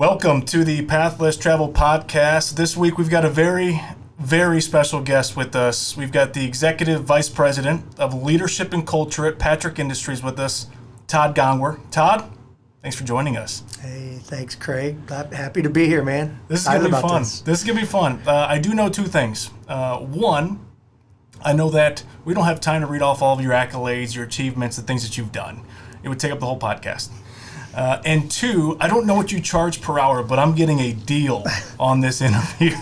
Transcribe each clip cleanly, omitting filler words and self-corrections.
Welcome to the Pathless Travel Podcast. This week we've got a very, very special guest with us. We've got the Executive Vice President of Leadership and Culture at Patrick Industries with us, Todd Gongwer. Todd, thanks for joining us. Hey, thanks, Craig. Happy to be here, man. This is going to be fun. This is going to be fun. I do know two things. One, I know that we don't have time to read off all of your accolades, your achievements, the things that you've done. It would take up the whole podcast. And two, I don't know what you charge per hour, but I'm getting a deal on this interview.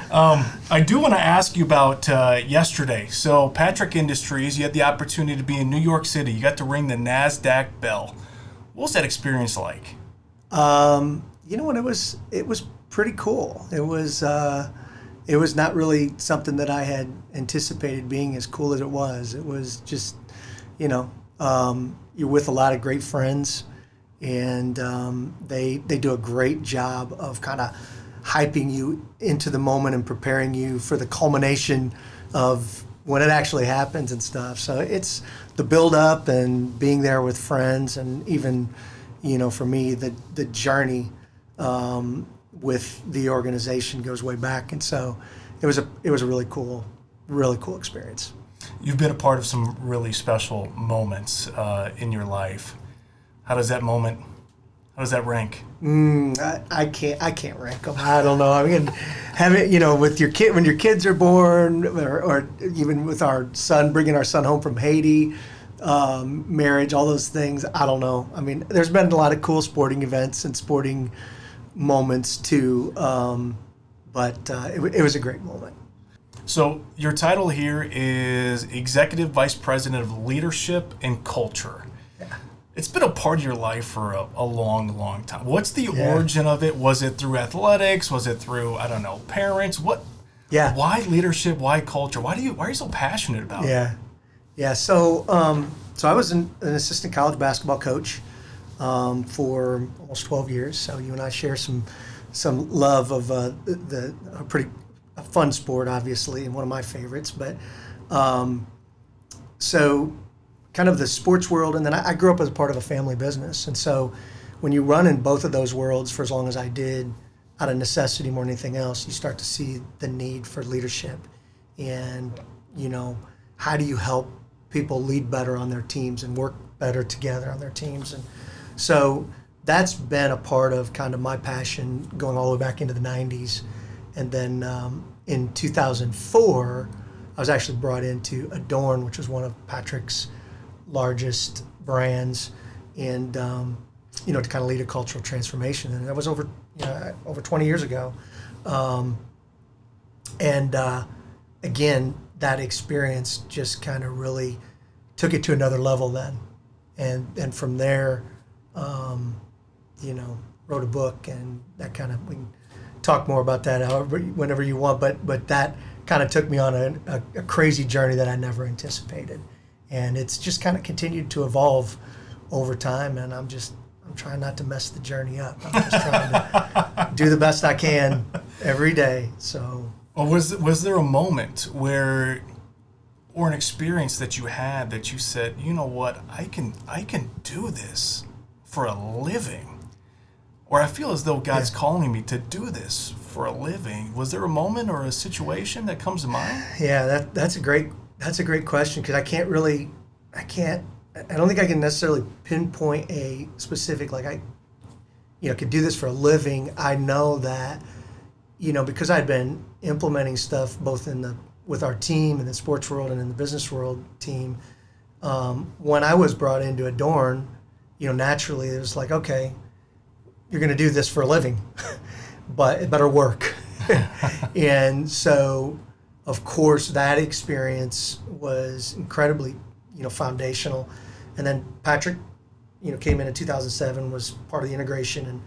I do want to ask you about yesterday. So Patrick Industries, you had the opportunity to be in New York City. You got to ring the NASDAQ bell. What was that experience like? You know what? It was pretty cool. It was not really something that I had anticipated being as cool as it was. It was just, you're with a lot of great friends. And they do a great job of kind of hyping you into the moment and preparing you for the culmination of when it actually happens and stuff. So it's the build up and being there with friends, and even, for me, the journey with the organization goes way back. And so it was a really cool experience. You've been a part of some really special moments in your life. How does that rank? I can't rank them. I don't know. I mean, have it, with your kid, when your kids are born, or even with our son, bringing our son home from Haiti, marriage, all those things. I don't know. I mean, there's been a lot of cool sporting events and sporting moments too, but it was a great moment. So your title here is Executive Vice President of Leadership and Culture. It's been a part of your life for a long, long time. What's the origin of it? Was it through athletics? Was it through, parents? What? Yeah. Why leadership? Why culture? Why are you so passionate about it? Yeah. So I was an assistant college basketball coach for almost 12 years. So you and I share some love of a fun sport, obviously, and one of my favorites. But so kind of the sports world, and then I grew up as a part of a family business. And so when you run in both of those worlds for as long as I did, out of necessity more than anything else, you start to see the need for leadership. And, how do you help people lead better on their teams and work better together on their teams? And so that's been a part of kind of my passion going all the way back into the 90s. And then in 2004, I was actually brought into Adorn, which was one of Patrick's largest brands, and to kind of lead a cultural transformation. And that was over 20 years ago. Again, that experience just kind of really took it to another level then. And from there, wrote a book, and that kind of, we can talk more about that whenever you want, but that kind of took me on a crazy journey that I never anticipated. And it's just kind of continued to evolve over time, and I'm trying not to mess the journey up. I'm just trying to do the best I can every day. So, well, was there a moment or an experience that you had that you said, you know what, I can do this for a living, or I feel as though God's calling me to do this for a living? Was there a moment or a situation that comes to mind? Yeah, that's a great question, because I don't think I can necessarily pinpoint a specific, could do this for a living. I know that, because I'd been implementing stuff both with our team in the sports world and in the business world team, when I was brought into Adorn, naturally it was like, okay, you're going to do this for a living, but it better work. And so, of course, that experience was incredibly, foundational. And then Patrick, came in 2007, was part of the integration and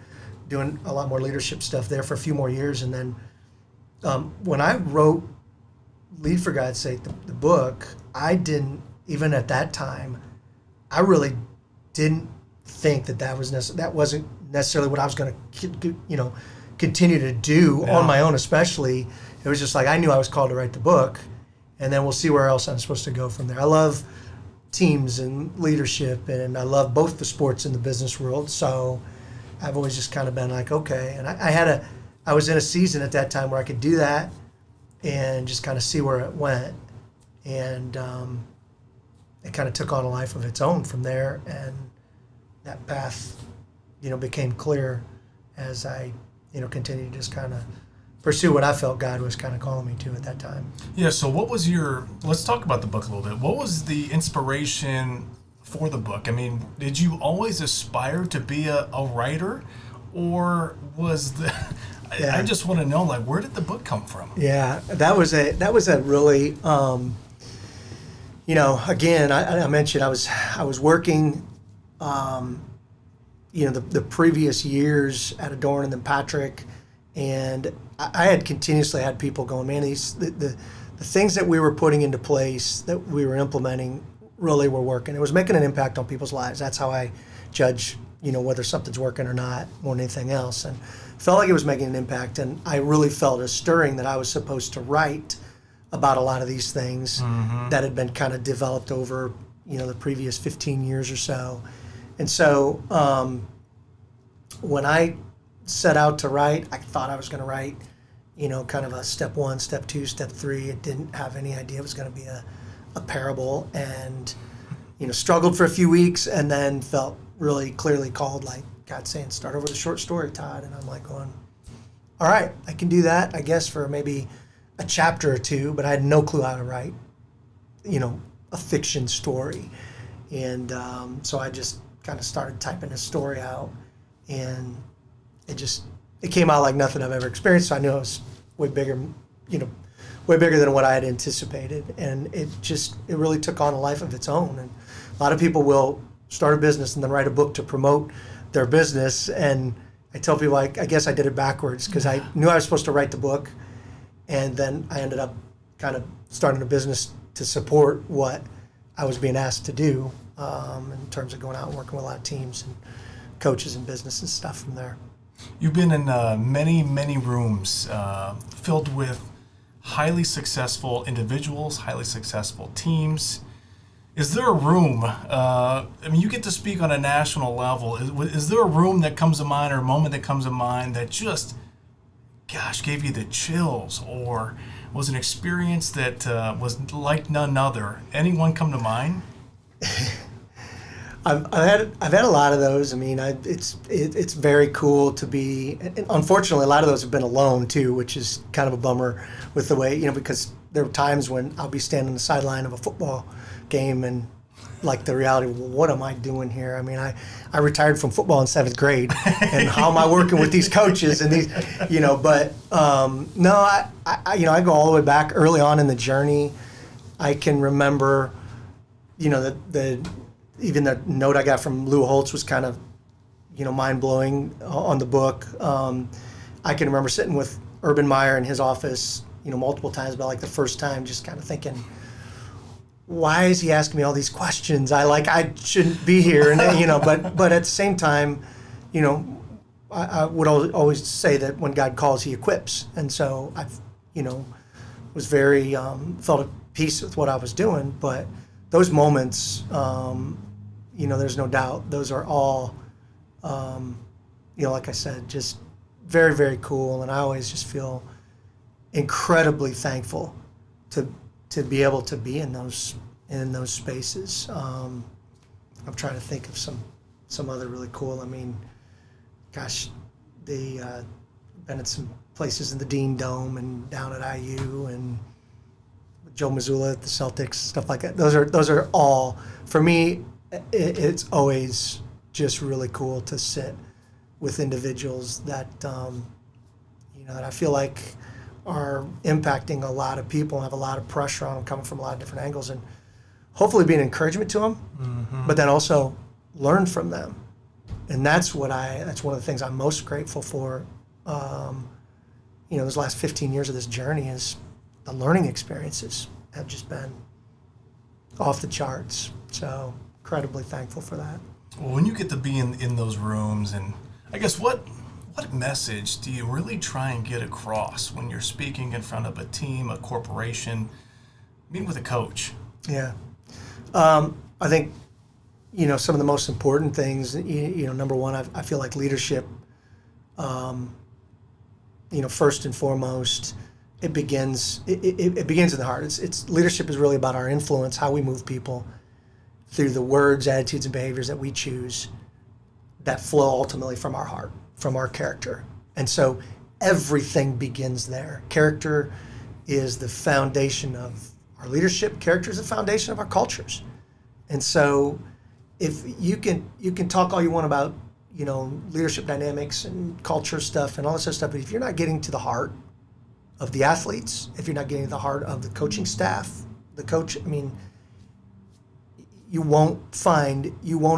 doing a lot more leadership stuff there for a few more years. And then when I wrote Lead for God's Sake, the book, I didn't, even at that time, I really didn't think that wasn't necessarily what I was going to, continue to do on my own, especially. It was just like, I knew I was called to write the book, and then we'll see where else I'm supposed to go from there. I love teams and leadership, and I love both the sports and the business world. So I've always just kind of been like, okay. And I was in a season at that time where I could do that and just kind of see where it went. And it kind of took on a life of its own from there. And that path, became clear as I, continued to just kind of pursue what I felt God was kind of calling me to at that time. Yeah, so what was let's talk about the book a little bit. What was the inspiration for the book? I mean, did you always aspire to be a writer, or was Yeah. I just want to know, like, where did the book come from? Yeah, that was a really, again, I mentioned I was working, the previous years at Adorn and then Patrick, and I had continuously had people going, man, the things that we were putting into place, that we were implementing, really were working. It was making an impact on people's lives. That's how I judge, whether something's working or not, more than anything else. And felt like it was making an impact, and I really felt a stirring that I was supposed to write about a lot of these things that had been kind of developed over, the previous 15 years or so. And so when I set out to write, I thought I was going to write, kind of a step 1, step 2, step 3. It didn't have any idea it was going to be a parable, and, struggled for a few weeks, and then felt really clearly called, like God saying, start over with a short story, Todd. And I'm like going, all right, I can do that, I guess, for maybe a chapter or two, but I had no clue how to write, a fiction story. And so I just kind of started typing this story out, and it came out like nothing I've ever experienced. So I knew it was way bigger than what I had anticipated. And it really took on a life of its own. And a lot of people will start a business and then write a book to promote their business. And I tell people, I guess I did it backwards, because I knew I was supposed to write the book, and then I ended up kind of starting a business to support what I was being asked to do, in terms of going out and working with a lot of teams and coaches and business and stuff from there. You've been in many, many rooms filled with highly successful individuals, highly successful teams. Is there a room, you get to speak on a national level. Is there a room that comes to mind, or a moment that comes to mind that just, gave you the chills, or was an experience that was like none other? Anyone come to mind? I've had a lot of those. It's very cool to be. And unfortunately, a lot of those have been alone too, which is kind of a bummer with the way, because there are times when I'll be standing on the sideline of a football game, and like the reality, well, what am I doing here? I retired from football in 7th grade, and how am I working with these coaches and these, but no, I go all the way back early on in the journey. I can remember, even the note I got from Lou Holtz was kind of, mind-blowing on the book. I can remember sitting with Urban Meyer in his office, multiple times, about like the first time, just kind of thinking, why is he asking me all these questions? I shouldn't be here, and but at the same time, I would always say that when God calls, He equips, and so I've, was very felt at peace with what I was doing. But those moments, there's no doubt, those are all, like I said, just very, very cool, and I always just feel incredibly thankful to be able to be in those spaces. I'm trying to think of some other really cool. Been at some places in the Dean Dome and down at IU, and Joe Mazzulla at the Celtics, stuff like that. Those are all, for me, it's always just really cool to sit with individuals that that I feel like are impacting a lot of people and have a lot of pressure on them, coming from a lot of different angles, and hopefully be an encouragement to them, but then also learn from them. And that's one of the things I'm most grateful for. Those last 15 years of this journey, is the learning experiences have just been off the charts. So incredibly thankful for that. Well, when you get to be in those rooms, and I guess what message do you really try and get across when you're speaking in front of a team, a corporation, meeting with a coach? Yeah. I think, some of the most important things, number one, I feel like leadership First and foremost, it begins in the heart. It's leadership is really about our influence, how we move people through the words, attitudes, and behaviors that we choose that flow ultimately from our heart, from our character. And so everything begins there. Character is the foundation of our leadership. Character is the foundation of our cultures. And so if you can talk all you want about, leadership dynamics and culture stuff and all this other stuff, but if you're not getting to the heart of the athletes, if you're not getting to the heart of the coaching staff, the coach, you won't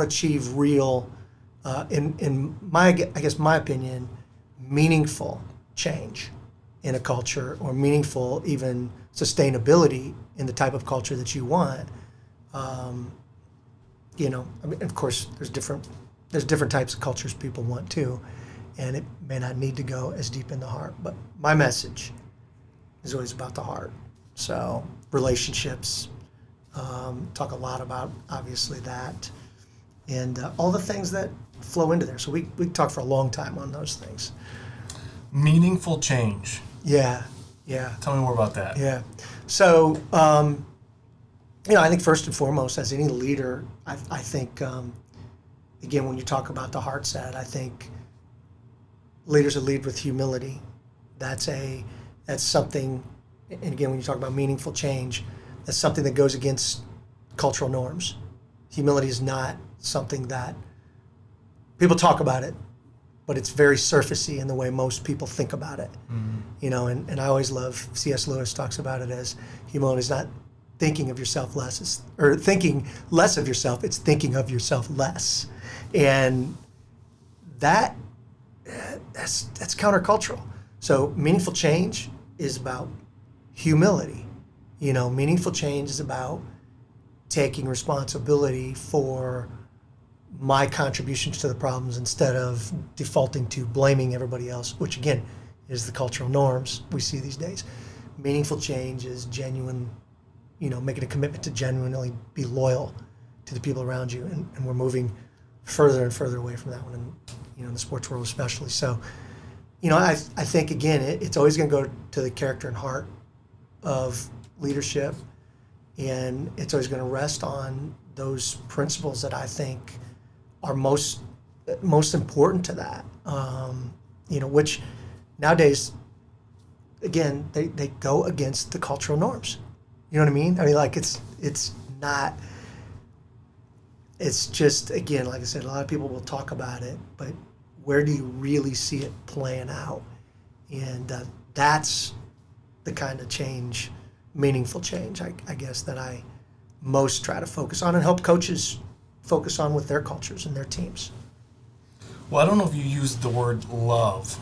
achieve real, in my opinion, meaningful change in a culture, or meaningful even sustainability in the type of culture that you want. Of course, there's different types of cultures people want too, and it may not need to go as deep in the heart. But my message is always about the heart. So relationships, talk a lot about obviously that, and all the things that flow into there. So we talk for a long time on those things. Meaningful change. Yeah. Tell me more about that. Yeah. So, I think first and foremost, as any leader, I think, again, when you talk about the heart side, I think leaders that lead with humility, that's something, and again, when you talk about meaningful change, that's something that goes against cultural norms. Humility is not something that people talk about it, but it's very surfacey in the way most people think about it. Mm-hmm. And I always love, C.S. Lewis talks about it as humility is not thinking of yourself less, or thinking less of yourself, it's thinking of yourself less. And that's countercultural. So meaningful change is about humility. Meaningful change is about taking responsibility for my contributions to the problems instead of defaulting to blaming everybody else, which again is the cultural norms we see these days. Meaningful change is genuine, making a commitment to genuinely be loyal to the people around you, and we're moving further and further away from that one, in the sports world especially. So, I think again it's always going to go to the character and heart of leadership, and it's always going to rest on those principles that I think are most important to that, which nowadays, again, they go against the cultural norms. You know what I mean? It's not, it's just, again, like I said, a lot of people will talk about it, but where do you really see it playing out? And that's the kind of change, meaningful change, I guess, that I most try to focus on and help coaches focus on with their cultures and their teams. Well, I don't know if you used the word love,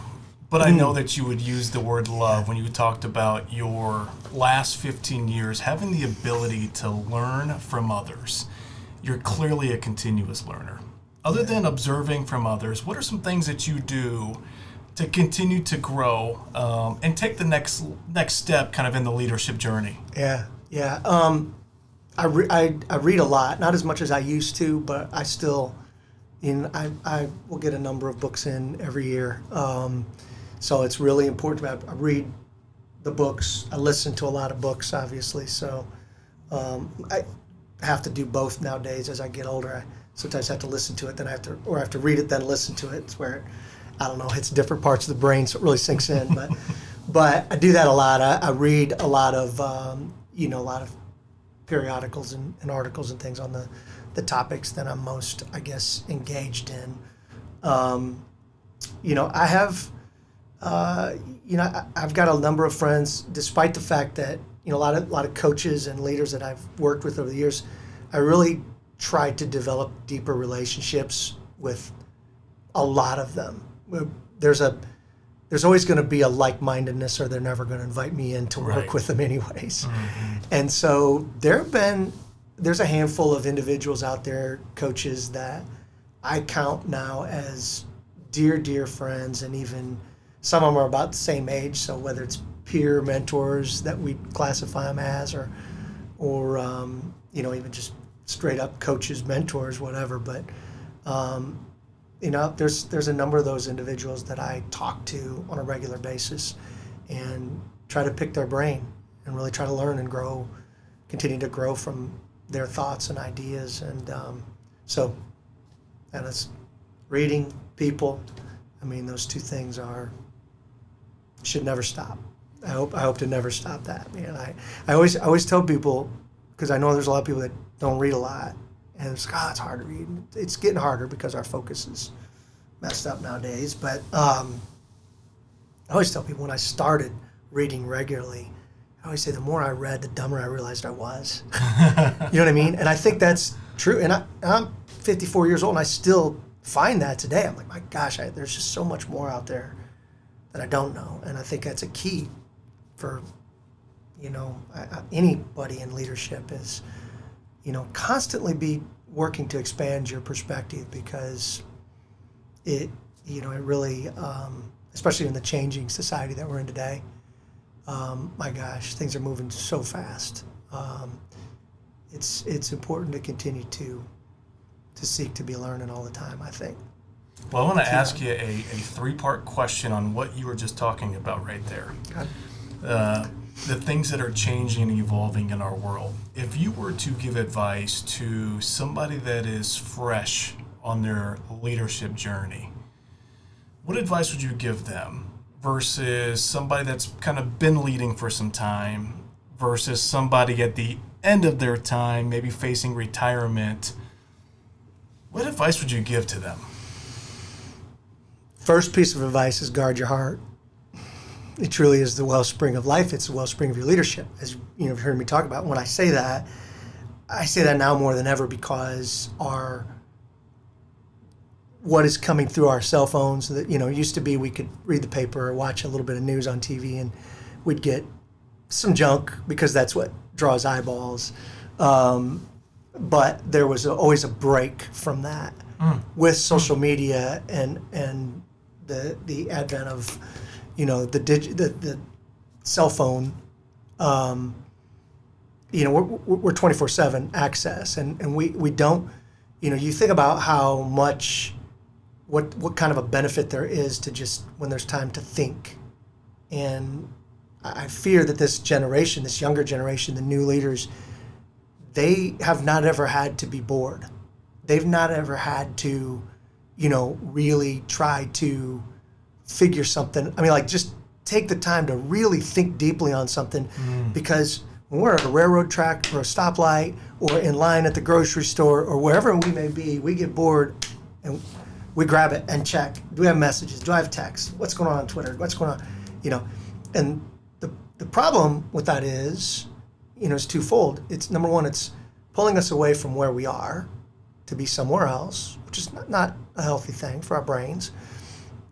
but I know that you would use the word love when you talked about your last 15 years having the ability to learn from others. You're clearly a continuous learner. Other than observing from others, what are some things that you do to continue to grow and take the next step kind of in the leadership journey? Yeah. I read a lot, not as much as I used to, but I still, I will get a number of books in every year. So it's really important to me. I read the books. I listen to a lot of books, obviously. So I have to do both nowadays as I get older. I sometimes have to listen to it, then I have to read it, then listen to it. It's where, I don't know, hits different parts of the brain, so it really sinks in. But I do that a lot. I read a lot of, a lot of periodicals and articles and things on the topics that I'm most, I guess, engaged in. I have, I've got a number of friends, despite the fact that, a lot of coaches and leaders that I've worked with over the years, I really tried to develop deeper relationships with a lot of them. There's always going to be a like-mindedness, or they're never going to invite me in to work with them anyways. Mm-hmm. And so there's a handful of individuals out there, coaches, that I count now as dear friends, and even some of them are about the same age. So whether it's peer mentors that we classify them as, or even just straight up coaches, mentors, whatever. But there's a number of those individuals that I talk to on a regular basis and try to pick their brain and really try to learn and grow, continue to grow from their thoughts and ideas. And and it's reading, people. I mean, those two things should never stop. I hope to never stop that, man. I always tell people, because I know there's a lot of people that don't read a lot, and it's it's hard to read. It's getting harder because our focus is messed up nowadays. But I always tell people when I started reading regularly, I always say the more I read, the dumber I realized I was. You know what I mean? And I think that's true. And I'm 54 years old, and I still find that today. I'm like, my gosh, there's just so much more out there that I don't know. And I think that's a key for, anybody in leadership is, constantly be working to expand your perspective, because it really, especially in the changing society that we're in today, my gosh, things are moving so fast. It's important to continue to seek to be learning all the time, I think. Well, I want to ask you a three-part question on what you were just talking about right there. The things that are changing and evolving in our world. If you were to give advice to somebody that is fresh on their leadership journey, what advice would you give them versus somebody that's kind of been leading for some time versus somebody at the end of their time, maybe facing retirement? What advice would you give to them? First piece of advice is guard your heart. It truly is the wellspring of life. It's the wellspring of your leadership. As you've heard me talk about, when I say that now more than ever, because what is coming through our cell phones, that used to be we could read the paper or watch a little bit of news on TV and we'd get some junk because that's what draws eyeballs. But there was always a break from that with social media and the advent of the cell phone. We're 24/7 access, and we don't. You think about how much what kind of a benefit there is to just when there's time to think, and I fear that this generation, this younger generation, the new leaders, they have not ever had to be bored. They've not ever had to, really try to figure something. I mean, like, just take the time to really think deeply on something, because when we're at a railroad track or a stoplight or in line at the grocery store or wherever we may be, we get bored and we grab it and check. Do we have messages? Do I have texts? What's going on Twitter? What's going on? And the problem with that is, it's twofold. It's number one, it's pulling us away from where we are to be somewhere else, which is not a healthy thing for our brains.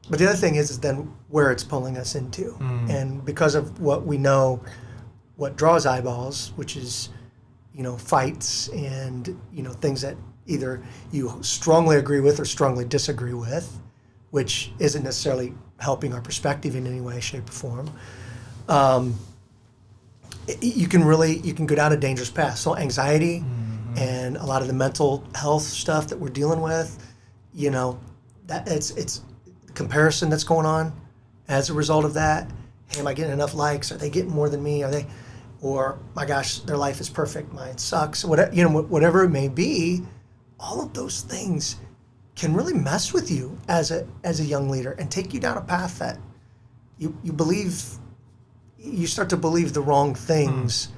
But the other thing is then where it's pulling us into. And because of what we know, what draws eyeballs, which is, fights and, things that either you strongly agree with or strongly disagree with, which isn't necessarily helping our perspective in any way, shape, or form. You can go down a dangerous path. So anxiety and a lot of the mental health stuff that we're dealing with, that it's comparison that's going on as a result of that. Hey, am I getting enough likes? Are they getting more than me? Or my gosh, their life is perfect, mine sucks. Whatever it may be, all of those things can really mess with you as a young leader and take you down a path that you start to believe the wrong things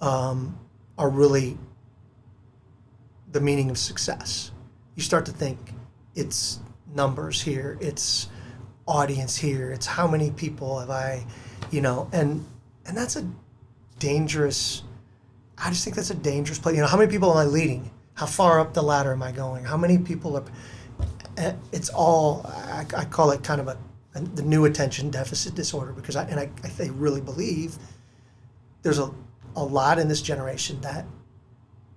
are really the meaning of success. You start to think it's numbers here, it's audience here, it's how many people have I, and that's a dangerous, I just think that's a dangerous place. How many people am I leading? How far up the ladder am I going? How many people are, it's all, I call it kind of the new attention deficit disorder, because I really believe there's a lot in this generation that,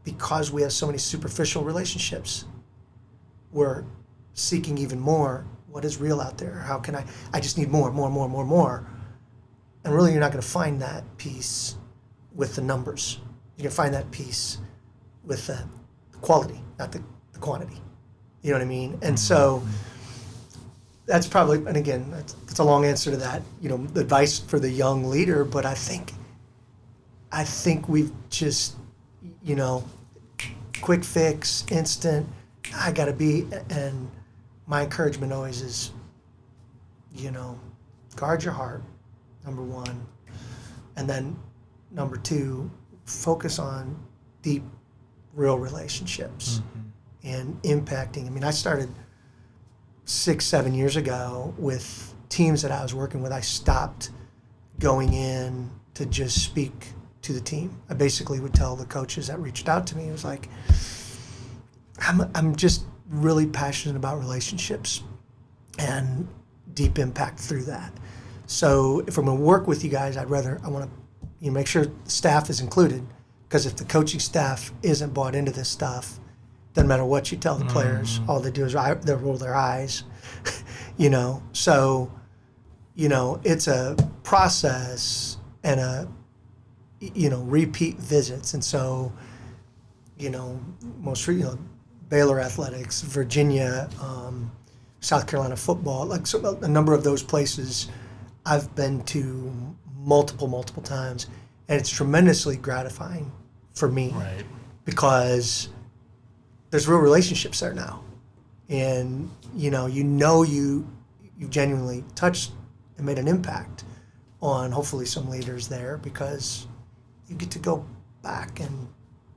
because we have so many superficial relationships, we're seeking even more. What is real out there? How can I just need more. And really, you're not going to find that peace with the numbers. You're going to find that peace with the quality, not the quantity. You know what I mean? And so that's probably, and again, that's a long answer to that, the advice for the young leader, but I think we've just, quick fix, instant, I gotta be, and my encouragement always is, guard your heart, number one, and then number two, focus on deep, real relationships and impacting. I mean, I started 6-7 years ago with teams that I was working with. I stopped going in to just speak to the team. I basically would tell the coaches that reached out to me, it was like, I'm just really passionate about relationships and deep impact through that. So if I'm going to work with you guys, I want to make sure the staff is included, because if the coaching staff isn't bought into this stuff, doesn't matter what you tell the players, all they do is they roll their eyes, So, it's a process and a, repeat visits. And so, Baylor Athletics, Virginia, South Carolina football, a number of those places I've been to multiple times. And it's tremendously gratifying for me, right, because there's real relationships there now. And, you've genuinely touched and made an impact on hopefully some leaders there, because you get to go back and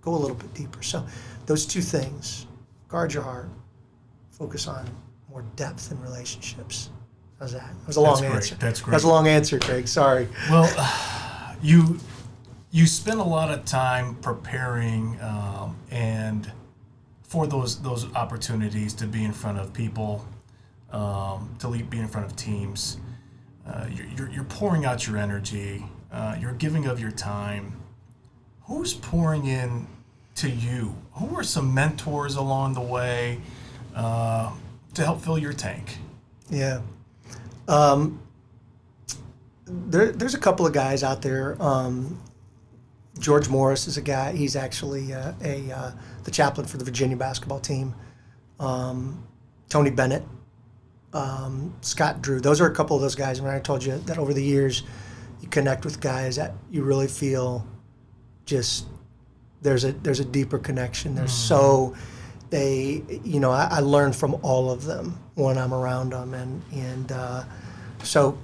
go a little bit deeper. So those two things, guard your heart, focus on more depth in relationships. How's that? That was a long answer. That's great. That was a long answer, Craig. Sorry. Well, you spend a lot of time preparing and for those opportunities to be in front of people, be in front of teams. You're pouring out your energy. You're giving of your time. Who's pouring in to you? Who are some mentors along the way to help fill your tank? Yeah. There's a couple of guys out there. George Morris is a guy. He's actually the chaplain for the Virginia basketball team. Tony Bennett, Scott Drew. Those are a couple of those guys. And I told you that over the years, you connect with guys that you really feel just there's a deeper connection. I learn from all of them when I'm around them, and so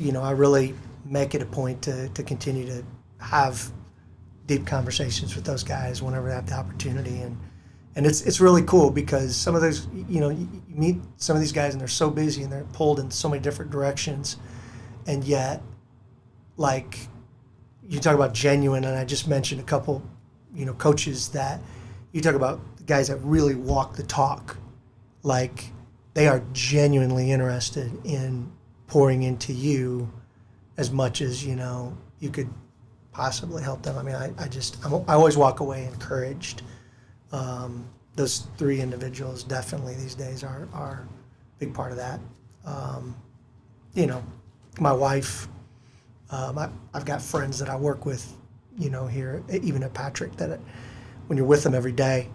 I really make it a point to continue to have deep conversations with those guys whenever I have the opportunity, and it's really cool, because some of those, you meet some of these guys and they're so busy and they're pulled in so many different directions, and yet, like, you talk about genuine, and I just mentioned a couple, coaches that you talk about, guys that really walk the talk, like they are genuinely interested in pouring into you as much as you could possibly help them. I mean, I always walk away encouraged. Those three individuals definitely these days are a big part of that. My wife, I've got friends that I work with, here, even at Patrick, that when you're with them every day,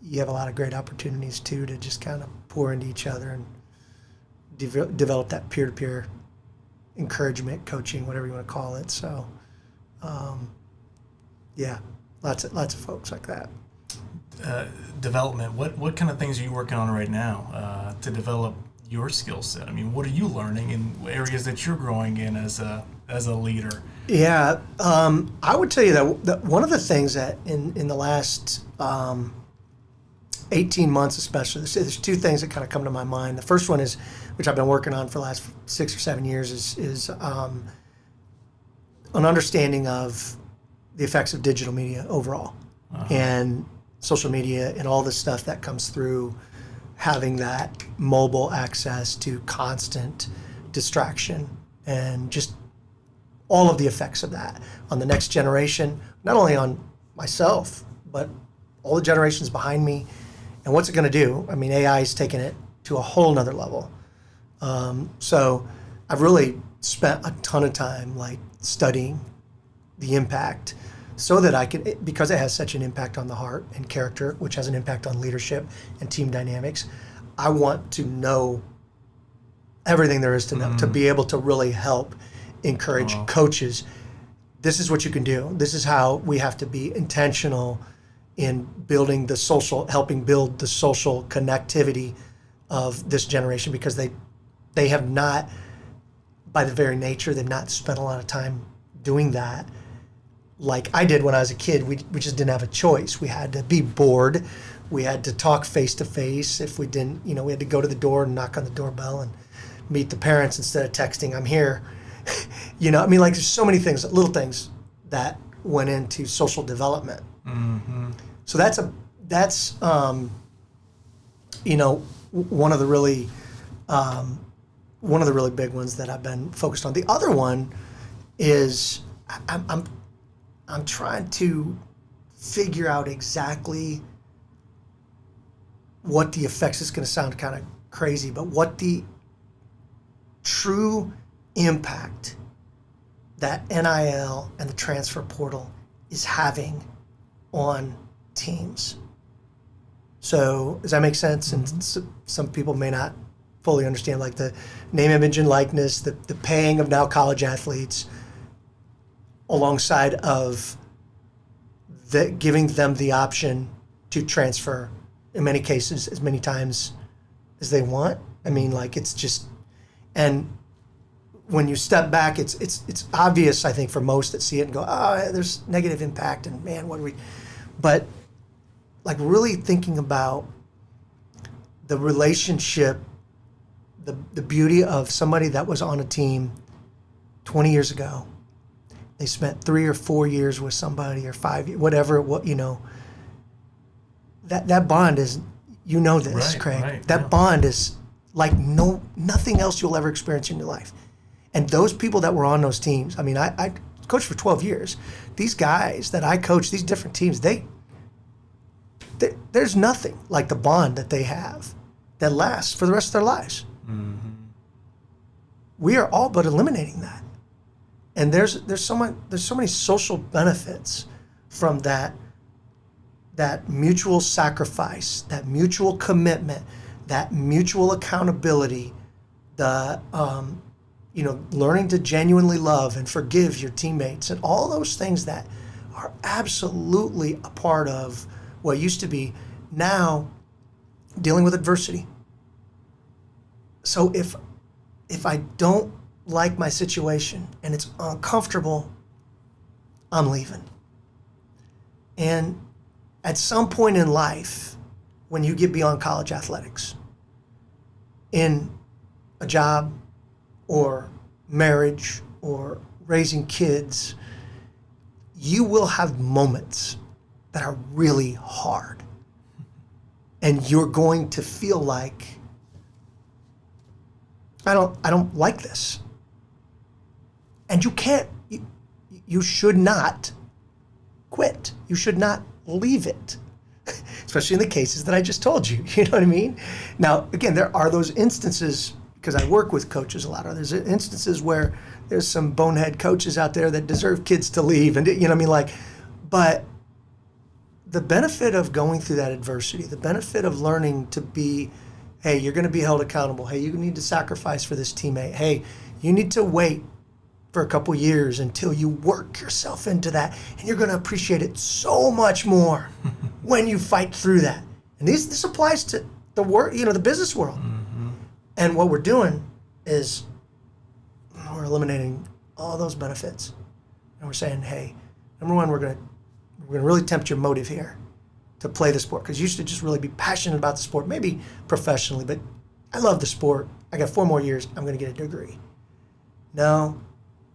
you have a lot of great opportunities too to just kind of pour into each other and develop that peer-to-peer encouragement, coaching, whatever you want to call it. So, lots of folks like that. Development. What kind of things are you working on right now to develop your skill set? I mean, what are you learning in areas that you're growing in as a leader? Yeah, I would tell you that one of the things that in the last 18 months especially, there's two things that kind of come to my mind. The first one is, which I've been working on for the last 6 or 7 years, is an understanding of the effects of digital media overall, and social media and all the stuff that comes through having that mobile access to constant distraction, and just all of the effects of that on the next generation, not only on myself, but all the generations behind me. And what's it going to do? I mean, AI is taking it to a whole nother level. So I've really spent a ton of time studying the impact, so that I can, because it has such an impact on the heart and character, which has an impact on leadership and team dynamics. I want to know everything there is to know, to be able to really help encourage coaches. This is what you can do. This is how we have to be intentional in building the social, helping build the social connectivity of this generation, because they have not, by the very nature, they've not spent a lot of time doing that. Like I did when I was a kid, we just didn't have a choice. We had to be bored. We had to talk face to face. If we didn't, we had to go to the door and knock on the doorbell and meet the parents instead of texting, "I'm here." Like there's so many things, little things that went into social development. Mm-hmm. So that's one of the really big ones that I've been focused on. The other one is I'm trying to figure out exactly what the effects, is going to sound kind of crazy, but what the true impact that NIL and the transfer portal is having on teams. So does that make sense? Mm-hmm. And some people may not fully understand, like the name, image, and likeness, the paying of now college athletes, alongside of giving them the option to transfer, in many cases, as many times as they want. I mean, like it's just, and when you step back, it's obvious, I think, for most that see it and go, "Oh, there's negative impact," and man, but like really thinking about the relationship, the beauty of somebody that was on a team 20 years ago. They spent 3 or 4 years with somebody, or 5 years, whatever, that bond is, this, right, Craig. Right, that bond is like nothing else you'll ever experience in your life. And those people that were on those teams, I mean, I coached for 12 years. These guys that I coach, these different teams, there's nothing like the bond that they have that lasts for the rest of their lives. Mm-hmm. We are all but eliminating that. And there's so many social benefits from that mutual sacrifice, that mutual commitment, that mutual accountability, the learning to genuinely love and forgive your teammates, and all those things that are absolutely a part of what used to be now dealing with adversity. So if I don't like my situation and it's uncomfortable, I'm leaving. And at some point in life, when you get beyond college athletics, in a job or marriage or raising kids, you will have moments that are really hard. And you're going to feel like, I don't like this. And you should not quit. You should not leave it, especially in the cases that I just told you. You know what I mean? Now, again, there are those instances, because I work with coaches a lot. There's instances where there's some bonehead coaches out there that deserve kids to leave, and you know what I mean? Like, but the benefit of going through that adversity, the benefit of learning to be, hey, you're going to be held accountable. Hey, you need to sacrifice for this teammate. Hey, you need to wait for a couple years until you work yourself into that, and you're going to appreciate it so much more when you fight through that. And this applies to the work, the business world. Mm-hmm. And what we're doing is we're eliminating all those benefits, and we're saying, hey, number one, we're going to really tempt your motive here to play the sport, because you should just really be passionate about the sport, maybe professionally, but I love the sport. I got 4 more years. I'm going to get a degree. No.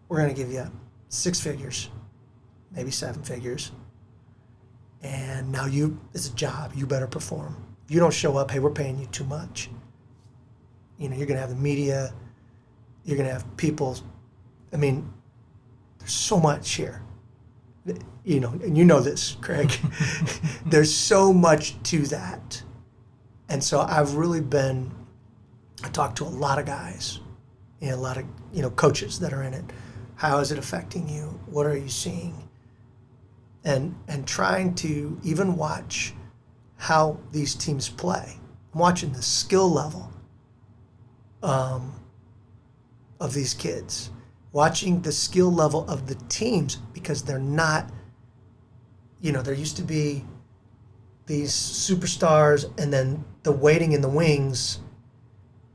We're going to give you 6 figures, maybe 7 figures. And now it's a job. You better perform. If you don't show up, hey, we're paying you too much. You're going to have the media. You're going to have people. I mean, there's so much here. And you know this, Craig. There's so much to that. And so I talked to a lot of guys, a lot of, coaches that are in it. How is it affecting you? What are you seeing? And trying to even watch how these teams play. I'm watching the skill level. of these kids, watching the skill level of the teams, because they're not, there used to be these superstars and then the waiting in the wings,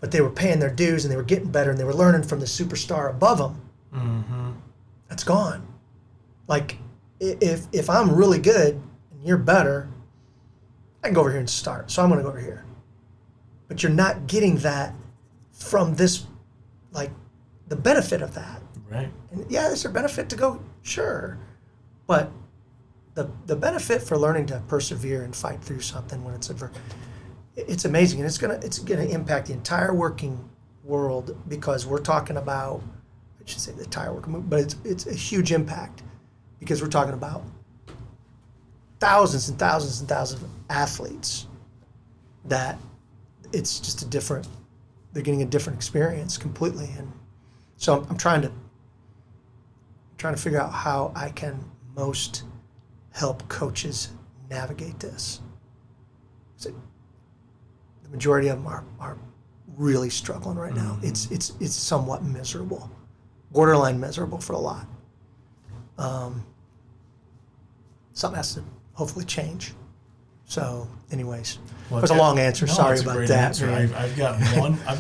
but they were paying their dues and they were getting better and they were learning from the superstar above them. Mm-hmm. That's gone. Like, if I'm really good and you're better, I can go over here and start. So I'm going to go over here. But you're not getting that from this, like, the benefit of that. Right. And yeah, is there benefit to go? Sure. But the benefit for learning to persevere and fight through something when it's adverse, it's amazing. And it's gonna impact the entire working world, because we're talking about, I should say the entire working world, but it's a huge impact, because we're talking about thousands and thousands and thousands of athletes that it's just they're getting a different experience completely. And so I'm trying to figure out how I can most help coaches navigate this. So the majority of them are really struggling right now. Mm-hmm. It's somewhat miserable, borderline miserable for a lot. Something has to hopefully change. So, anyways, it was a long answer. No, Sorry it's a about great that. Answer. I've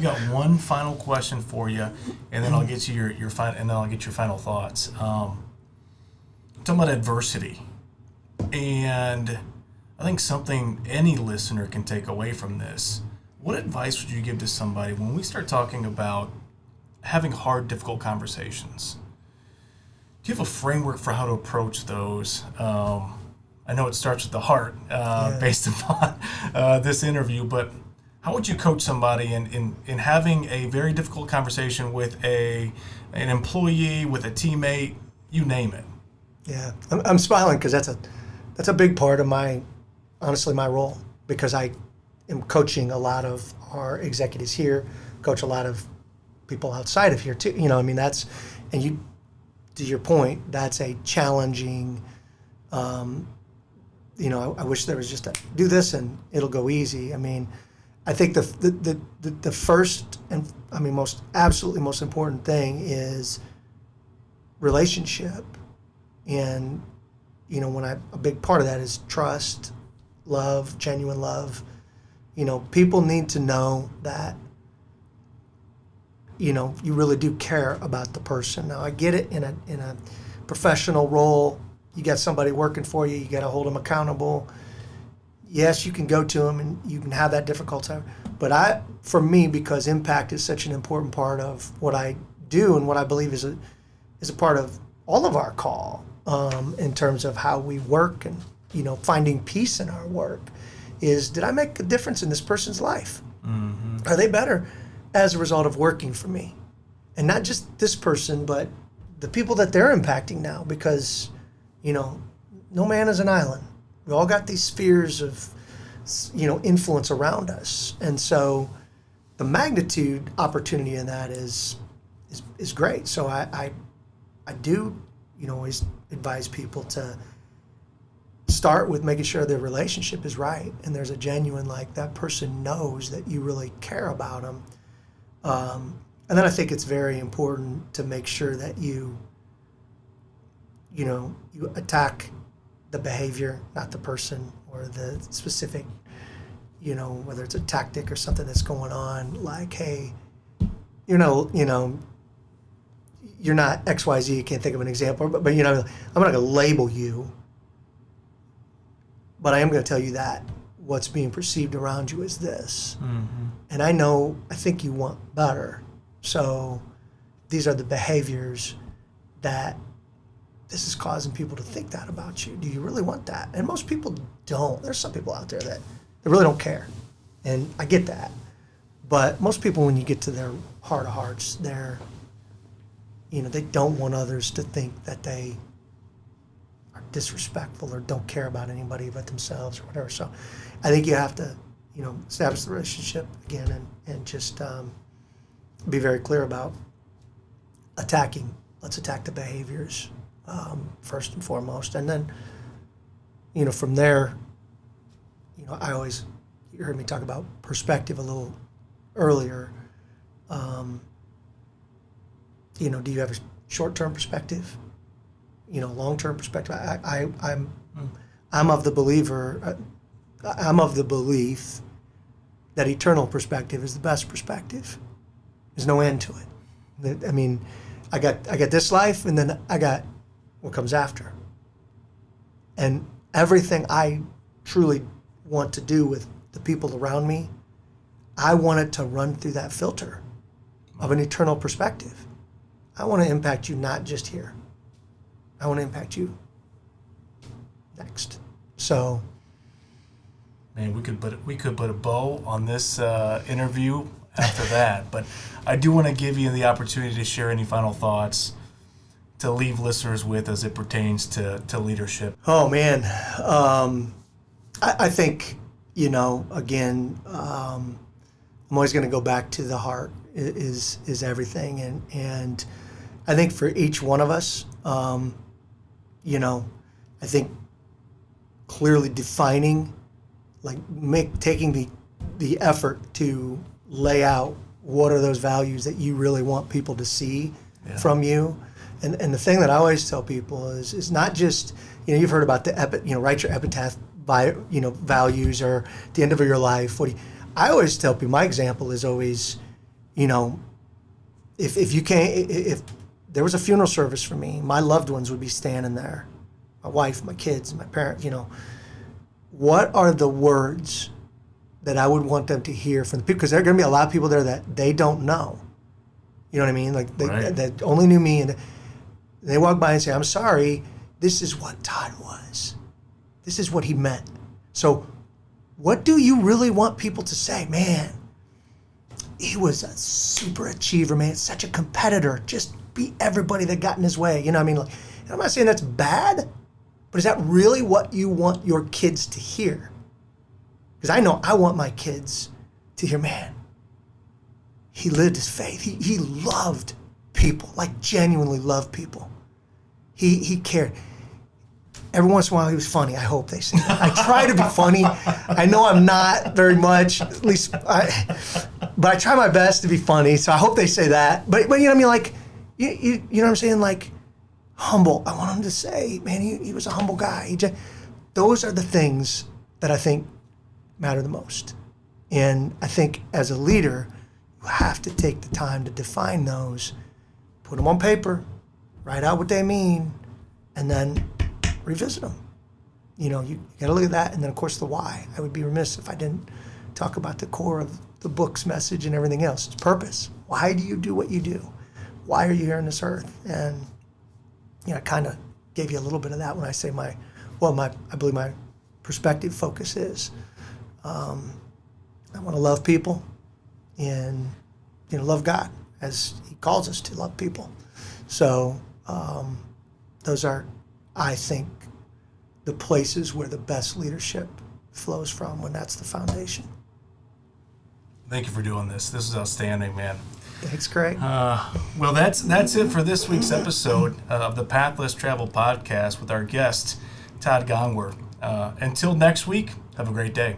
got one final question for you, and then I'll get you your final, and then I'll get your final thoughts. Talking about adversity, and I think something any listener can take away from this. What advice would you give to somebody when we start talking about having hard, difficult conversations? Do you have a framework for how to approach those? I know it starts with the heart, based upon this interview, but how would you coach somebody in having a very difficult conversation with an employee, with a teammate, you name it? Yeah, I'm smiling because that's a big part of my role, because I am coaching a lot of our executives here, coach a lot of people outside of here too. And you, to your point, that's a challenging. I wish there was just a do this and it'll go easy. I mean, I think the first and absolutely most important thing is relationship. And, a big part of that is trust, love, genuine love. People need to know that, you really do care about the person. Now, I get it in a professional role. You got somebody working for you. You got to hold them accountable. Yes, you can go to them and you can have that difficult time. But for me, because impact is such an important part of what I do and what I believe is a part of all of our call, in terms of how we work and, finding peace in our work, is, did I make a difference in this person's life? Mm-hmm. Are they better as a result of working for me? And not just this person, but the people that they're impacting now, because, no man is an island. We all got these spheres of, influence around us. And so the magnitude opportunity in that is great. So I do, always advise people to start with making sure their relationship is right and there's a genuine, like, that person knows that you really care about them. And then I think it's very important to make sure that you attack the behavior, not the person or the specific, whether it's a tactic or something that's going on, like, hey, you're not XYZ, you can't think of an example, but I'm not going to label you, but I am going to tell you that what's being perceived around you is this. Mm-hmm. And I think you want better. So these are the behaviors that this is causing people to think that about you. Do you really want that? And most people don't. There's some people out there that they really don't care. And I get that. But most people, when you get to their heart of hearts, they don't want others to think that they are disrespectful or don't care about anybody but themselves or whatever. So I think you have to, establish the relationship again and just be very clear about attacking. Let's attack the behaviors first and foremost. And then, from there, you heard me talk about perspective a little earlier. do you have a short-term perspective? Long-term perspective. I'm of the belief that eternal perspective is the best perspective. There's no end to it. I mean, I got this life, and then I got what comes after. And everything I truly want to do with the people around me, I want it to run through that filter of an eternal perspective. I want to impact you not just here. I want to impact you next. So, man, we could put a bow on this interview after that. But I do want to give you the opportunity to share any final thoughts to leave listeners with as it pertains to leadership. Oh man, I think again, I'm always going to go back to the heart is everything, and I think for each one of us, I think clearly defining, taking the effort to lay out what are those values that you really want people to see from you. And the thing that I always tell people is not just, you've heard about the write your epitaph by, values, or at the end of your life. I always tell people, my example is always, if there was a funeral service for me, my loved ones would be standing there, my wife, my kids, my parents, what are the words that I would want them to hear from the people? Because there are going to be a lot of people there that they don't know. You know what I mean? That only knew me, and they walk by and say, I'm sorry, this is what Todd was. This is what he meant. So what do you really want people to say? Man, he was a super achiever, man. Such a competitor. Just beat everybody that got in his way. And I'm not saying that's bad, but is that really what you want your kids to hear? Because I know I want my kids to hear, man, he lived his faith. He loved people, genuinely loved people. He cared. Every once in a while he was funny. I hope they say that. I try to be funny. I know I'm not very much, but I try my best to be funny. So I hope they say that. But you know what I mean? You know what I'm saying? Humble. I want them to say, man, he was a humble guy. Those are the things that I think matter the most. And I think as a leader, you have to take the time to define those, put them on paper, write out what they mean, and then revisit them. You got to look at that, and then of course the why. I would be remiss if I didn't talk about the core of the book's message and everything else. It's purpose. Why do you do what you do? Why are you here on this earth? And I kind of gave you a little bit of that when I say I believe my perspective focus is I want to love people and love God as He calls us to love people. So those are, I think, the places where the best leadership flows from, when that's the foundation. Thank you for doing this. This is outstanding, man. Thanks, Craig. Well, that's it for this week's episode of the Pathless Travel Podcast with our guest, Todd Gongwer. Until next week, have a great day.